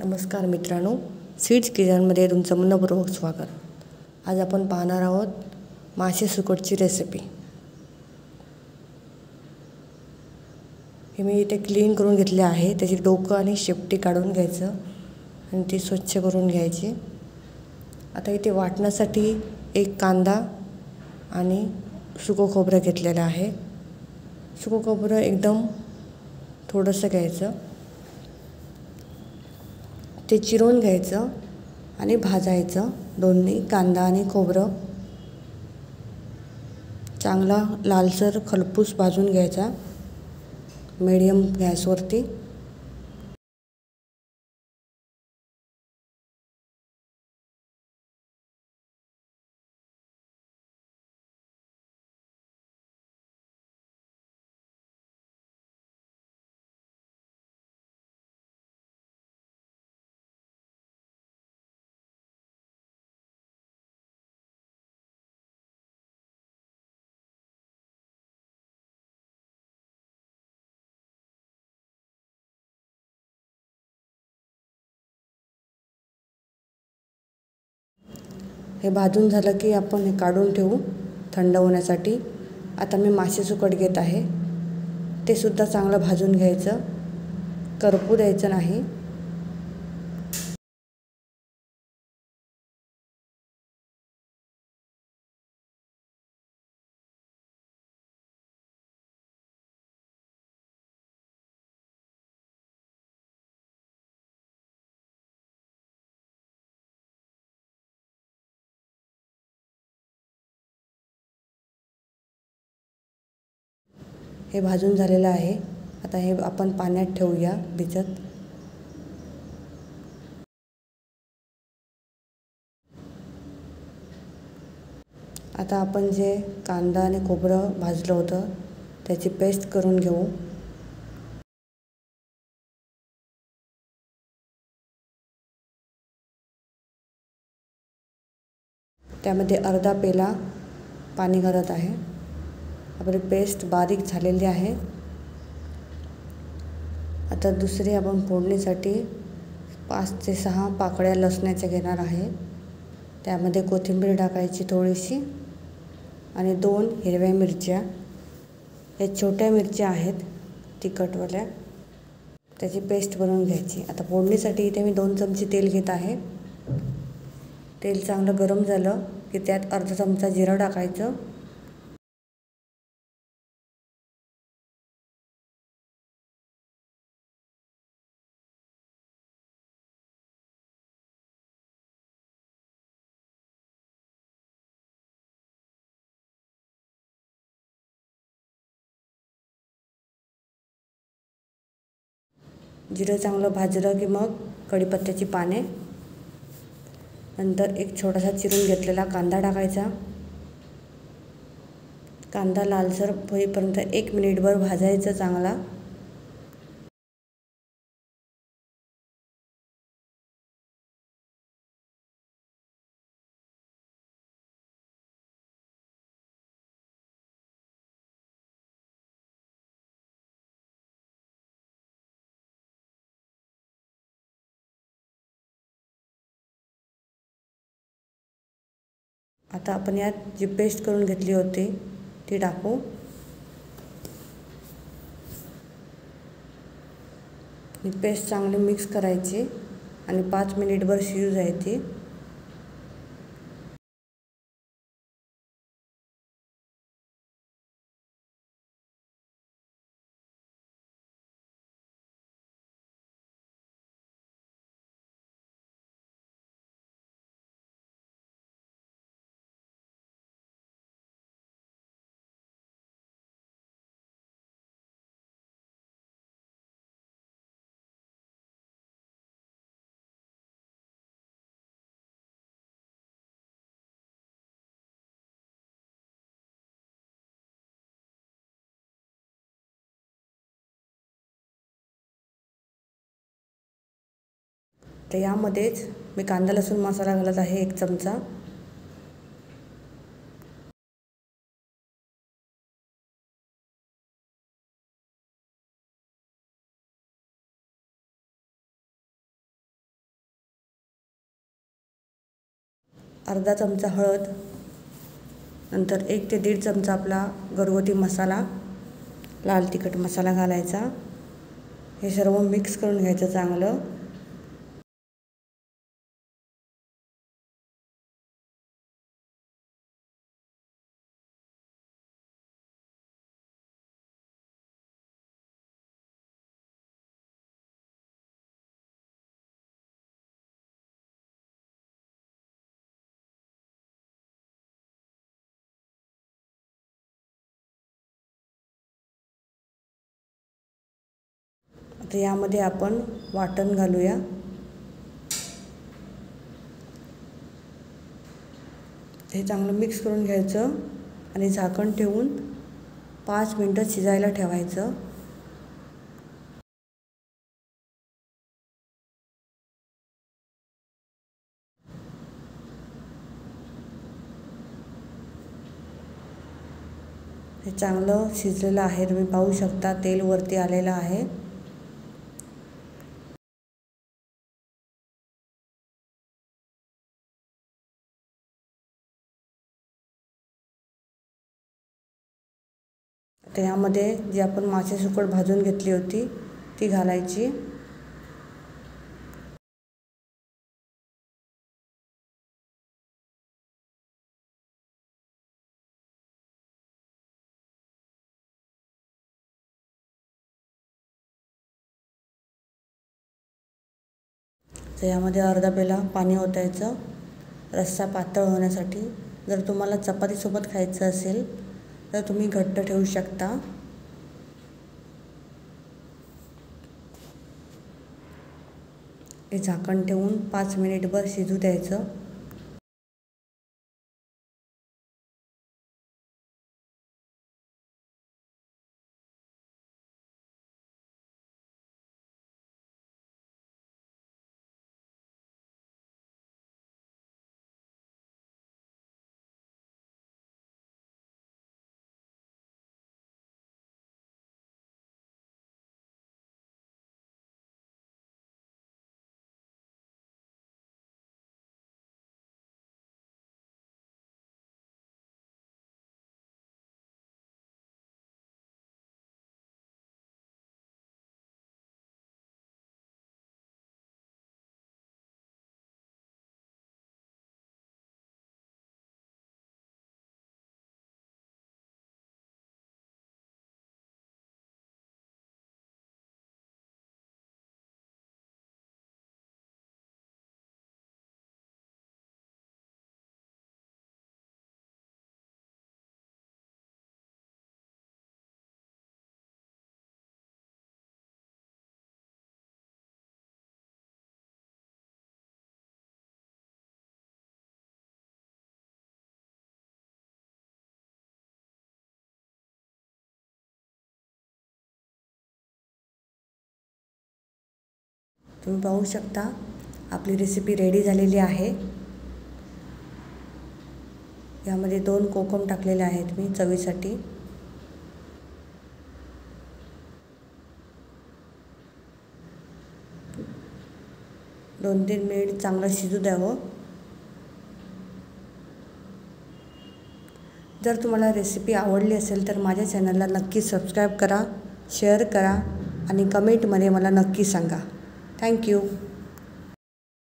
नमस्कार मित्रांनो, सीड्स किचनमध्ये तुमचं मनपूर्वक स्वागत. आज आपण पाहणार आहोत मासे सुकटची रेसिपी. हे मी इथे क्लीन करून घेतले आहे. त्याची डोकं आणि शेपटी काढून घ्यायचं आणि ती स्वच्छ करून घ्यायची. आता इथे वाटण्यासाठी एक कांदा आणि सुकं खोबरं घेतलेलं आहे. सुकं खोबरं एकदम थोडंसं घ्यायचं, ते चिरून घ्यायचं आणि भाजायचं. दोन्ही कांदा आणि खोबरं चांगला लालसर खरपूस भाजून घ्यायचा मीडियम गॅसवरती. हे भाजून झालं की आपण हे काढून ठेवू थंड होण्यासाठी. आता मी मासे सुकट घेत आहे. ते सुद्धा चांगलं भाजून घ्यायचं, करपू द्यायचं नाही. हे भाजून झालेलं आहे. आता हे आपण पाण्यात ठेवूया भिजत. आता आपण जे कांदा आणि खोबरं भाजलं होतं त्याची पेस्ट करून घेऊ. त्यामध्ये अर्धा पेला पाणी घालत आहे. आपली पेस्ट बारीक झालेली आहे. आता दुसरी आपण फोडणीसाठी 5 ते 6 पाकळ्या लसणाच्या घेणार आहे. त्यामध्ये कोथिंबीर टाकायची थोडीशी आणि 2 हिरव्या मिरच्या. या छोट्या मिरच्या आहेत तिखटवाल्या, त्याची पेस्ट बनवून घ्यायची. आता फोडणीसाठी इथे मी 2 चमचे तेल घेत आहे. तेल चांगलं गरम झालं की त्यात अर्धा चमचा जिरं टाकायचं. जिरं चांगलं भाजलं की मग कढीपत्त्याची पाने, नंतर एक छोटासा चिरून घेतलेला कांदा टाकायचा. कांदा लालसर होईपर्यंत 1 मिनिटभर भाजायचं चांगला. आता आपण यात जी पेस्ट करून घेतली होती ती टाकू. ही पेस्ट चांगली मिक्स करायची आणि 5 मिनिटभर शिजू द्यायची. तर यामध्येच मी कांदा लसूण मसाला घालत आहे 1 चमचा. अर्धा चमचा हळद, नंतर 1 ते 1.5 चमचा आपला घरगुती मसाला, लाल तिखट मसाला घालायचा। हे सर्व मिक्स करून घ्यायचं चांगलं। आता यामध्ये आपण वाटण घालूया। हे चांगलं मिक्स करून घ्यायचं आणि झाकण ठेवून 5 मिनिटं शिजायला ठेवायचं। हे चांगलं शिजलेलं आहे, तुम्ही पाहू शकता तेल वरती आलेलं आहे। आता यामध्ये जी आपण मासे सुकट भाजून घेतली होती ती घालायची। तर यामध्ये अर्धा पेला पाणी ओतायचं रस्सा पातळ होण्यासाठी। जर तुम्हाला चपातीसोबत खायचं असेल तर तुम्ही घट्ट ठेवू शकता। हे झाकण ठेवून 5 मिनिटभर शिजू द्यायचं। तुम्ही पाहू शकता आपली रेसिपी रेडी झालेली आहे। यामध्ये 2 कोकम टाकलेले आहेत मी चवीसाठी। दोन 3 मिनिट चांगलं शिजू द्यावं। जर तुम्हाला रेसिपी आवडली असेल तर माझ्या चॅनलला नक्की सबस्क्राईब करा, शेअर करा आणि कमेंटमध्ये मला नक्की सांगा। थँक्यू।